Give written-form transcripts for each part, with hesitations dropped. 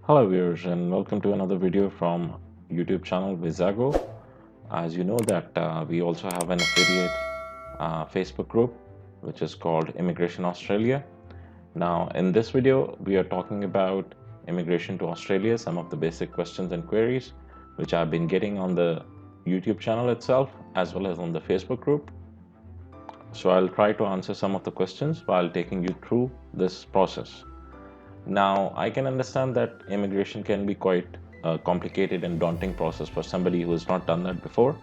Hello viewers and welcome to another video from YouTube channel Visa. As you know that we also have an affiliate Facebook group which is called Immigration Australia. Now in this video we are talking about immigration to Australia, some of the basic questions and queries which I've been getting on the YouTube channel itself as well as on the Facebook group. So I'll try to answer some of the questions while taking you through this process. Now, I can understand that immigration can be quite a complicated and daunting process for somebody who has not done that before.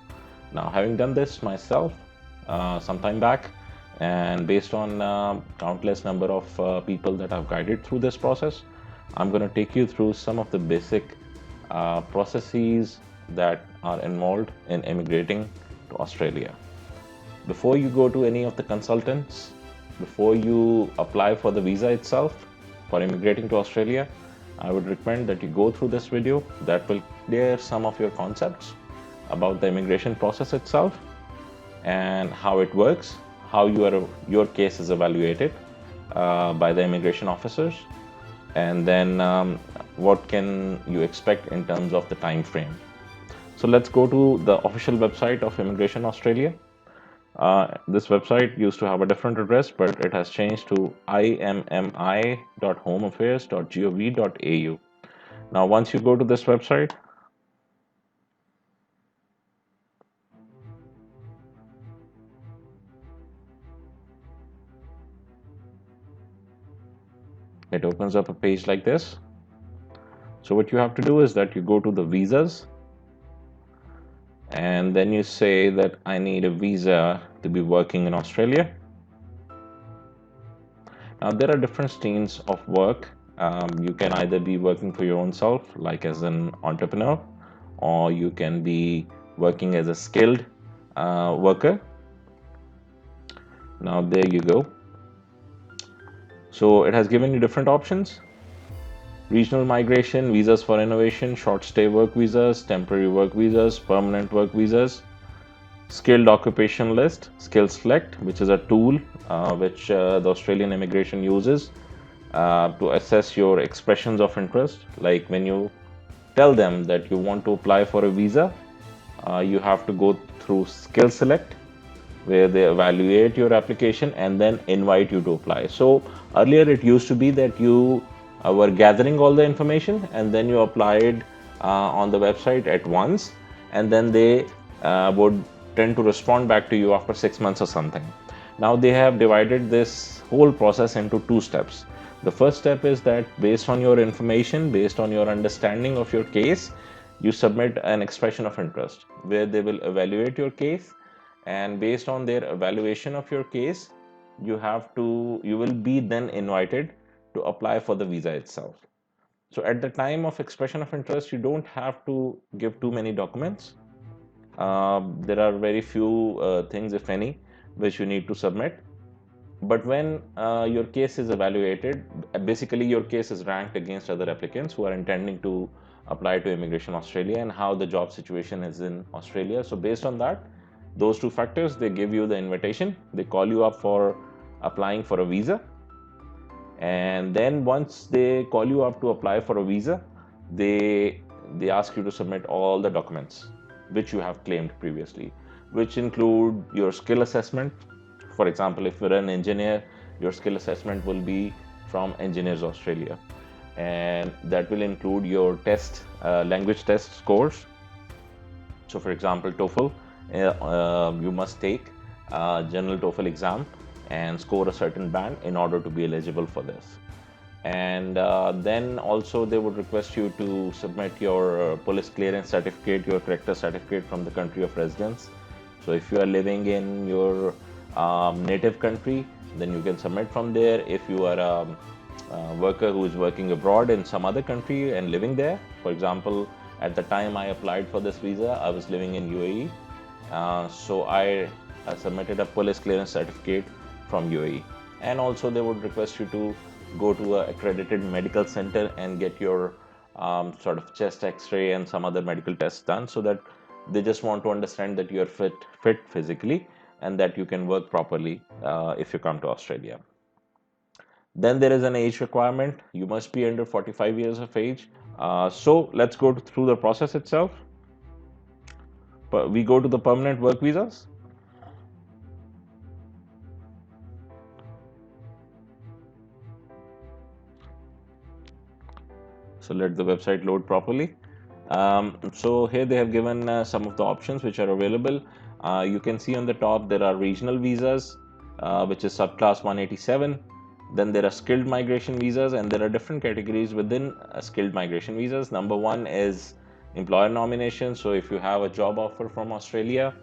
Now, having done this myself some time back, and based on countless number of people that I've guided through this process, I'm going to take you through some of the basic processes that are involved in immigrating to Australia. Before you go to any of the consultants, before you apply for the visa itself, for immigrating to Australia, I would recommend that you go through this video that will clear some of your concepts about the immigration process itself and how it works, how your case is evaluated by the immigration officers, and then what can you expect in terms of the time frame. So let's go to the official website of Immigration Australia. This website used to have a different address, but it has changed to immi.homeaffairs.gov.au. Now, once you go to this website, it opens up a page like this. So what you have to do is that you go to the visas, and then you say that I need a visa to be working in Australia. Now, there are different streams of work. You can either be working for your own self, like as an entrepreneur, or you can be working as a skilled worker. Now, there you go. So it has given you different options: regional migration, visas for innovation, short stay work visas, temporary work visas, permanent work visas, skilled occupation list, skill select, which is a tool which the Australian immigration uses to assess your expressions of interest. Like when you tell them that you want to apply for a visa, you have to go through skill select, where they evaluate your application and then invite you to apply. So earlier it used to be that you were gathering all the information and then you applied on the website at once, and then they would tend to respond back to you after 6 months or something. Now they have divided this whole process into two steps. The first step is that based on your information, based on your understanding of your case, you submit an expression of interest where they will evaluate your case, and based on their evaluation of your case, you will be then invited to apply for the visa itself. So at the time of expression of interest, you don't have to give too many documents. There are very few things, if any, which you need to submit. But when your case is evaluated, basically your case is ranked against other applicants who are intending to apply to Immigration Australia and how the job situation is in Australia. So based on that, those two factors, they give you the invitation, they call you up for applying for a visa, and then once they call you up to apply for a visa, they ask you to submit all the documents which you have claimed previously, which include your skill assessment. For example, if you're an engineer, your skill assessment will be from Engineers Australia, and that will include your language test scores. So for example, TOEFL, you must take general TOEFL exam and score a certain band in order to be eligible for this. And then also they would request you to submit your police clearance certificate, your character certificate from the country of residence. So if you are living in your native country, then you can submit from there. If you are a worker who is working abroad in some other country and living there, for example, at the time I applied for this visa, I was living in UAE. So I submitted a police clearance certificate from UAE. And also they would request you to go to an accredited medical center and get your sort of chest x-ray and some other medical tests done, so that they just want to understand that you're fit physically and that you can work properly if you come to Australia. Then there is an age requirement. You must be under 45 years of age So let's go through the process itself. But we go to the permanent work visas. So let the website load properly. So here they have given some of the options which are available. You can see on the top there are regional visas, which is subclass 187. Then there are skilled migration visas, and there are different categories within skilled migration visas. Number one is employer nomination. So if you have a job offer from Australia,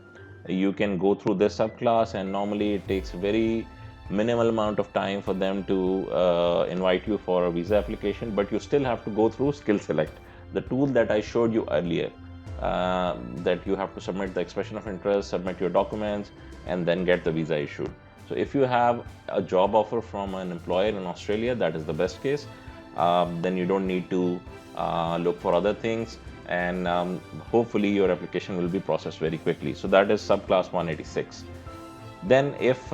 you can go through this subclass, and normally it takes very minimal amount of time for them to invite you for a visa application, but you still have to go through skill select, the tool that I showed you earlier, that you have to submit the expression of interest, submit your documents, and then get the visa issued. So if you have a job offer from an employer in Australia, that is the best case. Then you don't need to look for other things, and hopefully your application will be processed very quickly. So that is subclass 186. Then if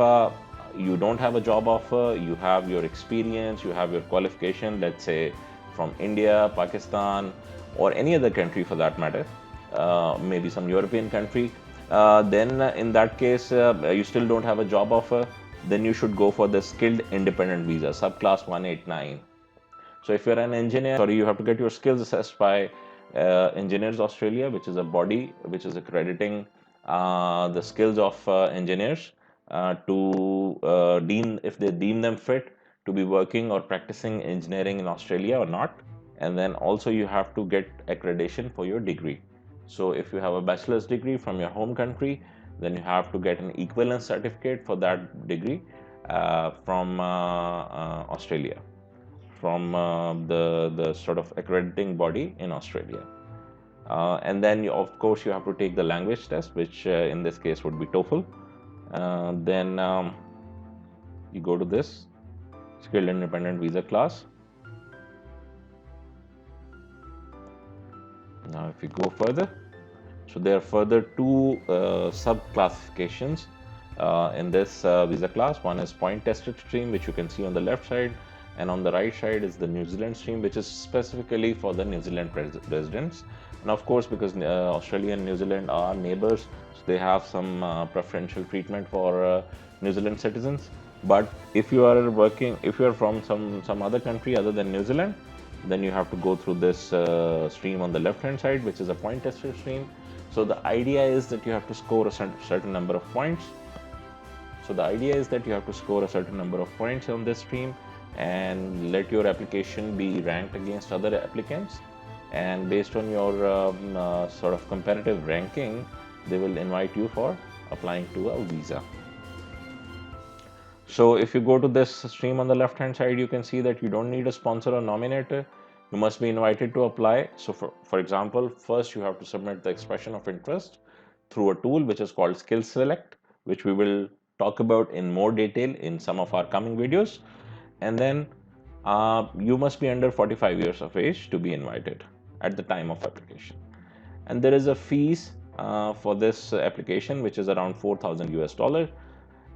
you don't have a job offer, you have your experience, you have your qualification, let's say from India, Pakistan, or any other country for that matter, maybe some European country, then in that case, you still don't have a job offer, then you should go for the skilled independent visa, subclass 189. So if you're an engineer, sorry, you have to get your skills assessed by Engineers Australia, which is a body which is accrediting the skills of engineers to deem, if they deem them fit to be working or practicing engineering in Australia or not. And then also you have to get accreditation for your degree. So if you have a bachelor's degree from your home country, then you have to get an equivalence certificate for that degree from Australia, from the sort of accrediting body in Australia. And then of course you have to take the language test, which in this case would be TOEFL. Then you go to this skilled independent visa class. Now if you go further, so there are further two sub classifications in this visa class. One is point tested stream, which you can see on the left side, and on the right side is the New Zealand stream, which is specifically for the New Zealand residents. And of course, because Australia and New Zealand are neighbors, so they have some preferential treatment for New Zealand citizens. But if you are working, if you are from some other country other than New Zealand, then you have to go through this stream on the left hand side, which is a point tested stream. So the idea is that you have to score a certain number of points. So the idea is that you have to score a certain number of points on this stream and let your application be ranked against other applicants. And based on your sort of comparative ranking, they will invite you for applying to a visa. So if you go to this stream on the left hand side, you can see that you don't need a sponsor or nominator. You must be invited to apply. So for example, first you have to submit the expression of interest through a tool which is called Skill Select, which we will talk about in more detail in some of our coming videos. And then you must be under 45 years of age to be invited at the time of application. And there is a fees for this application, which is around 4,000 US dollar.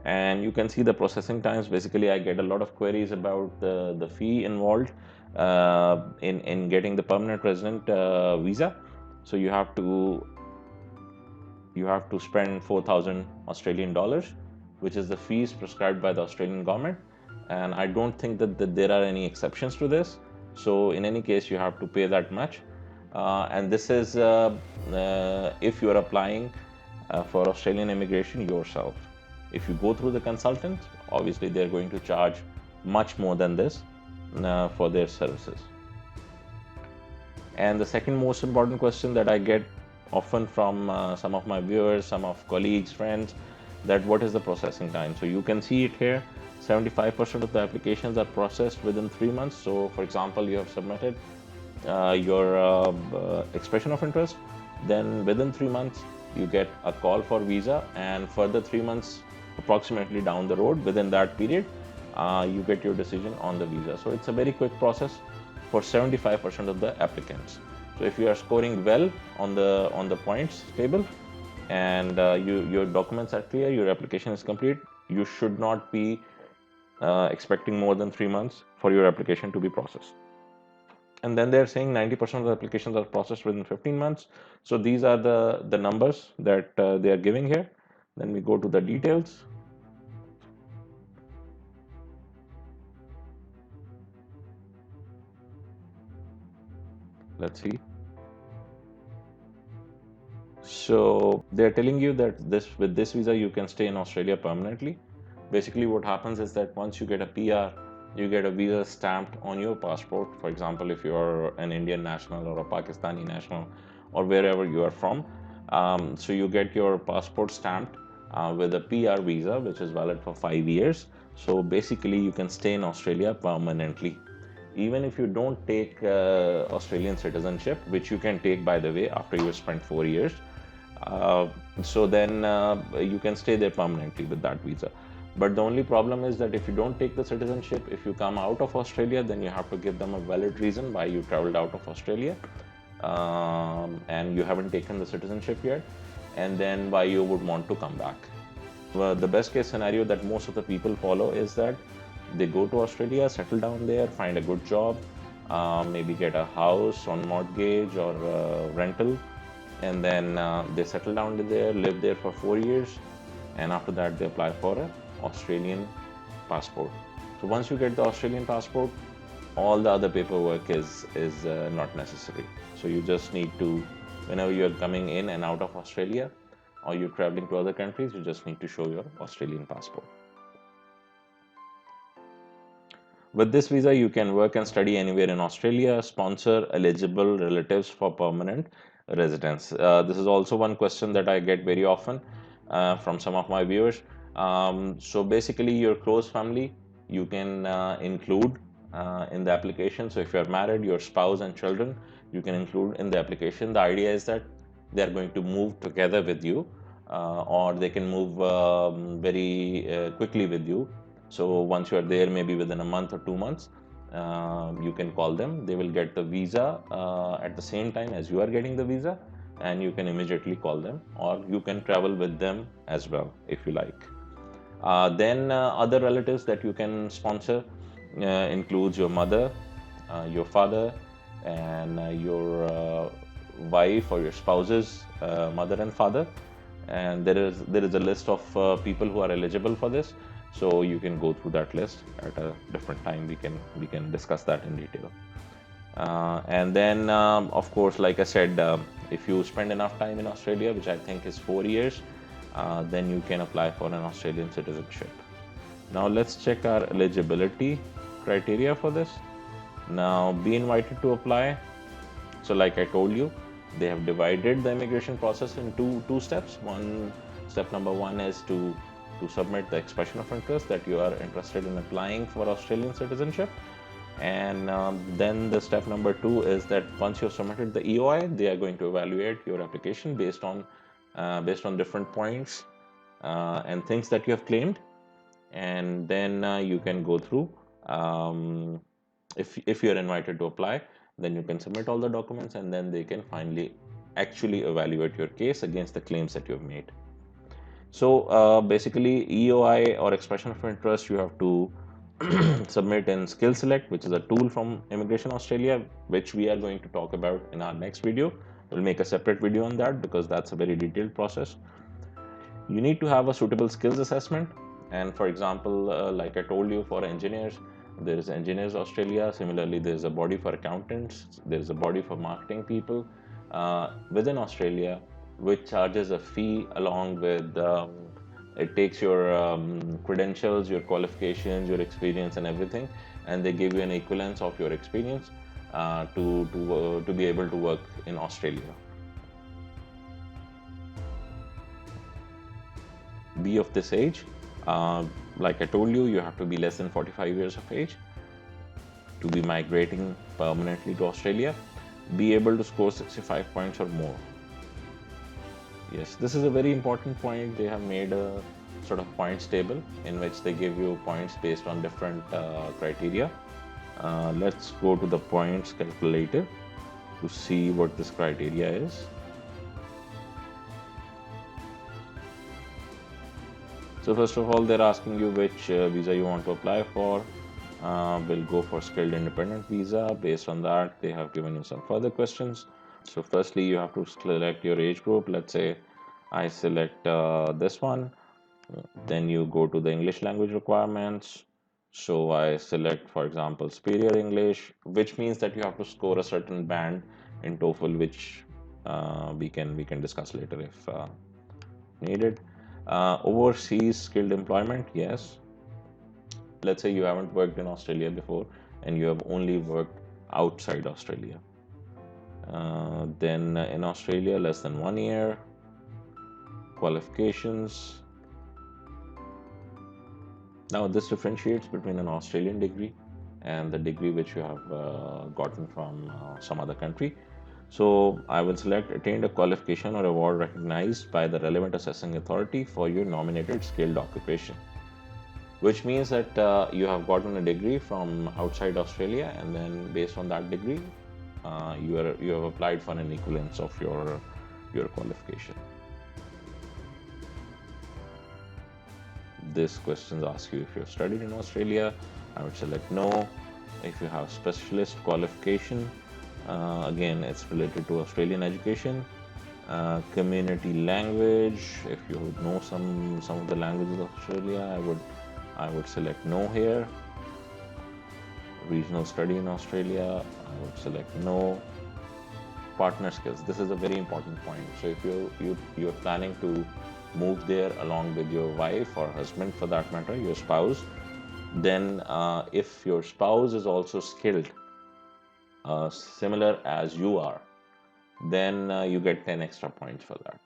And you can see the processing times. Basically, I get a lot of queries about the fee involved in getting the permanent resident visa. So you have to spend 4,000 Australian dollars, which is the fees prescribed by the Australian government. And I don't think that there are any exceptions to this. So in any case, you have to pay that much. And this is if you are applying for Australian immigration yourself. If you go through the consultant, obviously they're going to charge much more than this for their services. And the second most important question that I get often from some of my viewers, some of colleagues, friends, that what is the processing time? So you can see it here. 75% of the applications are processed within 3 months. So for example, you have submitted your expression of interest, then within 3 months you get a call for visa, and further 3 months approximately down the road, within that period, you get your decision on the visa. So it's a very quick process for 75% of the applicants. So if you are scoring well on the points table, and your documents are clear, your application is complete, you should not be expecting more than 3 months for your application to be processed. And then they're saying 90% of the applications are processed within 15 months. So these are the numbers that they are giving here. Then we go to the details. Let's see. So they're telling you that with this visa you can stay in Australia permanently. Basically, what happens is that once you get a PR, you get a visa stamped on your passport. For example, if you're an Indian national or a Pakistani national or wherever you are from, so you get your passport stamped with a PR visa, which is valid for 5 years. So basically, you can stay in Australia permanently. Even if you don't take Australian citizenship, which you can take, by the way, after you spend 4 years, uh, so then you can stay there permanently with that visa. But the only problem is that if you don't take the citizenship, if you come out of Australia, then you have to give them a valid reason why you traveled out of Australia, and you haven't taken the citizenship yet, and then why you would want to come back. The best case scenario that most of the people follow is that they go to Australia, settle down there, find a good job, maybe get a house on mortgage or rental, and then they settle down there, live there for 4 years, and after that they apply for an Australian passport. So once you get the Australian passport, all the other paperwork is not necessary. So you just need to, whenever you are coming in and out of Australia, or you're traveling to other countries, you just need to show your Australian passport. With this visa, you can work and study anywhere in Australia, sponsor eligible relatives for permanent residence. This is also one question that I get very often from some of my viewers. So basically, your close family you can include in the application. So if you're married, your spouse and children, you can include in the application. The idea is that they're going to move together with you, or they can move very quickly with you. So once you are there, maybe within a month or 2 months, you can call them. They will get the visa at the same time as you are getting the visa, and you can immediately call them, or you can travel with them as well if you like. Then other relatives that you can sponsor includes your mother, your father, and your wife or your spouse's mother and father. And there is a list of people who are eligible for this, so you can go through that list at a different time. We can discuss that in detail. And then of course, like I said, if you spend enough time in Australia, which I think is 4 years, then you can apply for an Australian citizenship. Now let's check our eligibility criteria for this. Now, be invited to apply. So like I told you, they have divided the immigration process in two steps. Step number one is to submit the expression of interest that you are interested in applying for Australian citizenship. And then the step number two is that once you've submitted the EOI, they are going to evaluate your application based on different points and things that you have claimed. And then you can go through. If you're invited to apply, then you can submit all the documents, and then they can finally actually evaluate your case against the claims that you've made. So basically, EOI or expression of interest, you have to submit in Skill Select, which is a tool from Immigration Australia, which we are going to talk about in our next video. We'll make a separate video on that because that's a very detailed process. You need to have a suitable skills assessment. And for example, like I told you, for engineers, there is Engineers Australia. Similarly, there's a body for accountants, there's a body for marketing people within Australia, which charges a fee along with it takes your credentials, your qualifications, your experience, and everything, and they give you an equivalence of your experience to be able to work in Australia. Be of this age. Like I told you, you have to be less than 45 years of age to be migrating permanently to Australia. Be able to score 65 points or more. Yes, this is a very important point. They have made a sort of points table in which they give you points based on different criteria. Let's go to the points calculator to see what this criteria is. So first of all, they're asking you which visa you want to apply for. will go for skilled independent visa. Based on that, they have given you some further questions. So firstly, you have to select your age group. Let's say I select this one. Then you go to the English language requirements. So I select, for example, superior English, which means that you have to score a certain band in TOEFL, which we can discuss later if needed. Overseas skilled employment, yes. Let's say you haven't worked in Australia before and you have only worked outside Australia. Then in Australia, less than 1 year. Qualifications. Now, this differentiates between an Australian degree and the degree which you have gotten from some other country. So, I will select attained a qualification or award recognized by the relevant assessing authority for your nominated skilled occupation, which means that you have gotten a degree from outside Australia, and then based on that degree, you have applied for an equivalence of your qualification. This question asks you if you have studied in Australia. I would select no. If you have specialist qualification, again, it's related to Australian education. Community language, if you know some of the languages of Australia, I would select no here. Regional study in Australia, I would select no. Partner skills, this is a very important point. So if you're planning to move there along with your wife or husband, for that matter, your spouse, then if your spouse is also skilled, similar as you are, then you get 10 extra points for that.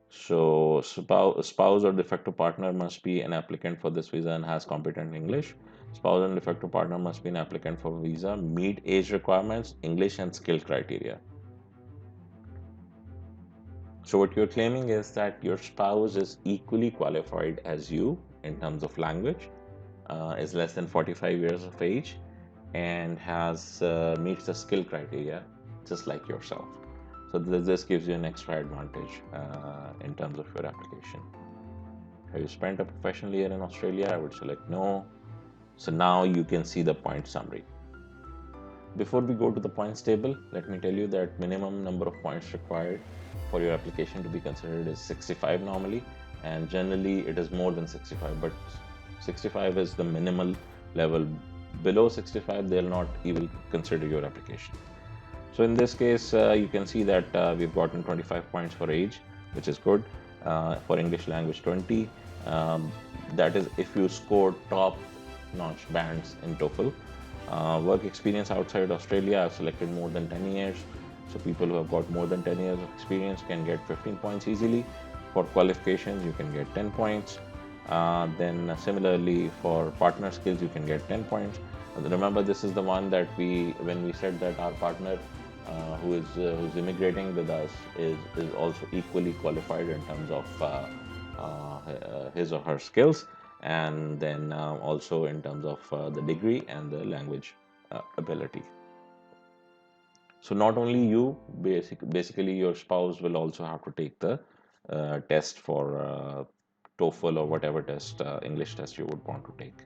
So spouse or de facto partner must be an applicant for this visa and has competent English. Spouse and de facto partner must be an applicant for visa, meet age requirements, English and skill criteria. So what you're claiming is that your spouse is equally qualified as you in terms of language, is less than 45 years of age, and has meets the skill criteria just like yourself. So this gives you an extra advantage in terms of your application. Have you spent a professional year in Australia? I would select no. So now you can see the point summary. Before we go to the points table, let me tell you that minimum number of points required for your application to be considered is 65 normally, and generally it is more than 65, but 65 is the minimal level. Below 65, they'll not even consider your application. So in this case, you can see that we've gotten 25 points for age, which is good. For English language, 20. That is if you score top-notch bands in TOEFL. Work experience outside Australia, I've selected more than 10 years. So people who have got more than 10 years of experience can get 15 points easily. For qualifications, you can get 10 points. Then similarly for partner skills, you can get 10 points. Remember, this is the one that when we said that our partner who's immigrating with us is also equally qualified in terms of his or her skills, and then also in terms of the degree and the language ability. So not only you, basically your spouse will also have to take the test for TOEFL or whatever test, English test you would want to take.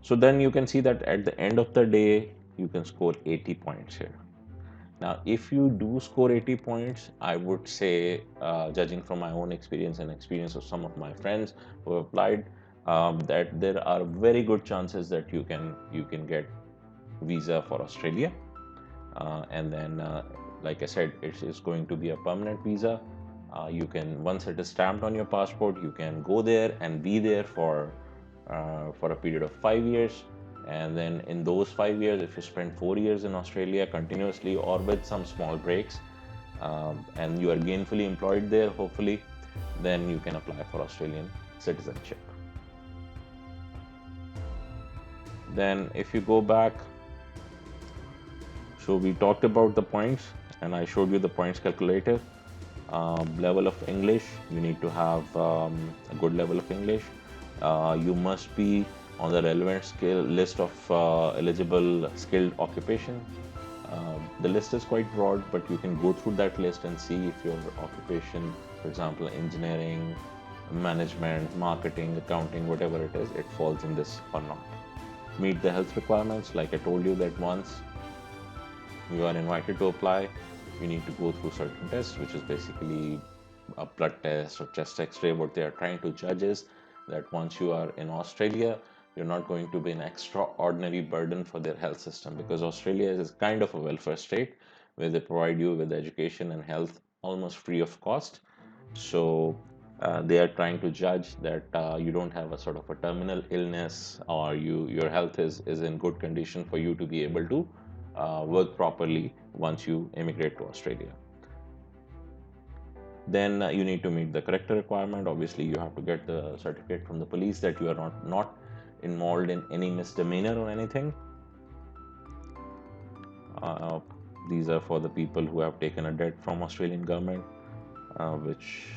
So then you can see that at the end of the day, you can score 80 points here. Now, if you do score 80 points, I would say, judging from my own experience and experience of some of my friends who have applied, that there are very good chances that you can get visa for Australia, and then, like I said, it is going to be a permanent visa. You can, once it is stamped on your passport, you can go there and be there for a period of 5 years. And then in those 5 years, if you spend 4 years in Australia continuously or with some small breaks, and you are gainfully employed there, hopefully, then you can apply for Australian citizenship. Then if you go back, so we talked about the points and I showed you the points calculator. Level of English, you need to have a good level of English. You must be on the relevant skill list of eligible skilled occupation. The list is quite broad, but you can go through that list and see if your occupation, for example, engineering, management, marketing, accounting, whatever it is, it falls in this or not. Meet the health requirements. Like I told you that once you are invited to apply, you need to go through certain tests, which is basically a blood test or chest x-ray. What they are trying to judge is that once you are in Australia, you're not going to be an extraordinary burden for their health system, because Australia is kind of a welfare state where they provide you with education and health almost free of cost. So they are trying to judge that you don't have a sort of a terminal illness, or your health is in good condition for you to be able to work properly once you immigrate to Australia. Then you need to meet the character requirement. Obviously, you have to get the certificate from the police that you are not involved in any misdemeanor or anything. Uh, these are for the people who have taken a debt from Australian government, which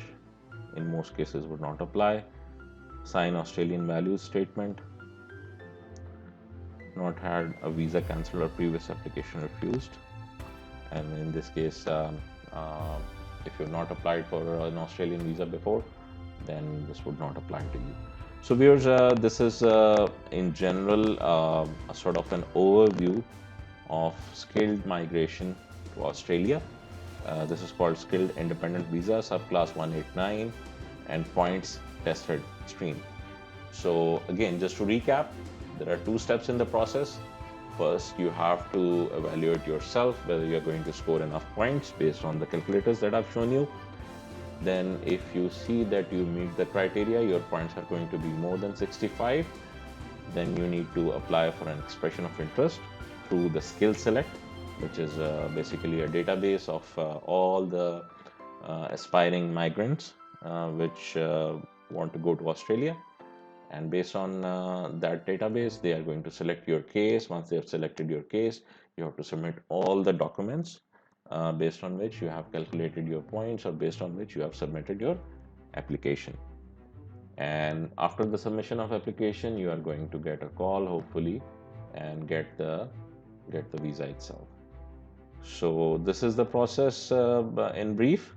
in most cases would not apply. Sign Australian values statement. Not had a visa cancelled or previous application refused. And in this case, uh, if you've not applied for an Australian visa before, then this would not apply to you. So viewers, this is in general a sort of an overview of skilled migration to Australia. This is called Skilled Independent Visa SubClass 189 and Points Tested Stream. So again, just to recap, there are two steps in the process. First, you have to evaluate yourself whether you're going to score enough points based on the calculators that I've shown you. Then if you see that you meet the criteria, your points are going to be more than 65, then you need to apply for an expression of interest through the Skill Select, which is basically a database of all the aspiring migrants which want to go to Australia. And based on that database, they are going to select your case. Once they have selected your case, you have to submit all the documents based on which you have calculated your points, or based on which you have submitted your application. And after the submission of application, you are going to get a call, hopefully, and get the visa itself. So this is the process in brief.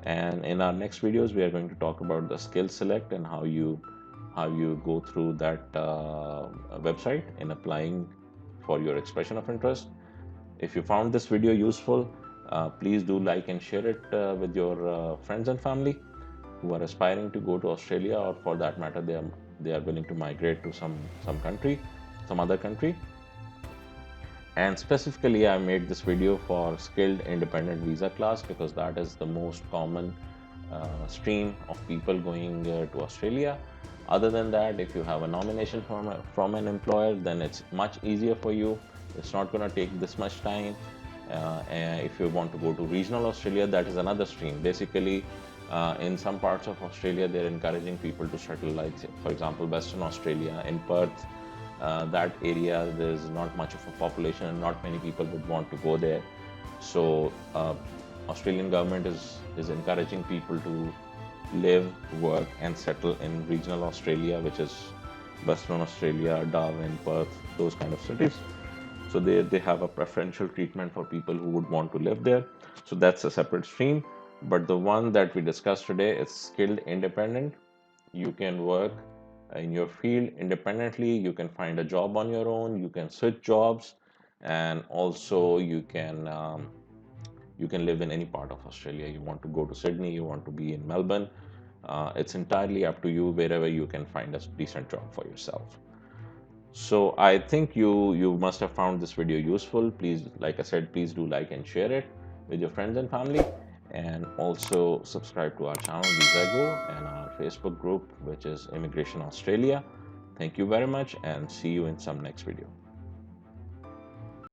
And in our next videos, we are going to talk about the skill select and how you go through that website in applying for your expression of interest. If you found this video useful, please do like and share it with your friends and family who are aspiring to go to Australia, or for that matter, they are willing to migrate to some other country. And specifically, I made this video for skilled independent visa class because that is the most common stream of people going to Australia. Other than that, if you have a nomination from an employer, then it's much easier for you. It's not going to take this much time. And if you want to go to regional Australia, that is another stream. Basically, in some parts of Australia, they're encouraging people to settle, like, for example, Western Australia, in Perth. That area, there's not much of a population and not many people would want to go there. So Australian government is encouraging people to live, work and settle in regional Australia, which is Western Australia, Darwin, Perth, those kind of cities. So they have a preferential treatment for people who would want to live there. So that's a separate stream. But the one that we discussed today is skilled independent. You can work in your field independently. You can find a job on your own. You can switch jobs, and also you can live in any part of Australia. You want to go to Sydney, you want to be in Melbourne. It's entirely up to you, wherever you can find a decent job for yourself. So I think you must have found this video useful. Please, like I said, please do like and share it with your friends and family, and also subscribe to our channel VisaGo and our Facebook group, which is Immigration Australia. Thank you very much, and see you in some next video.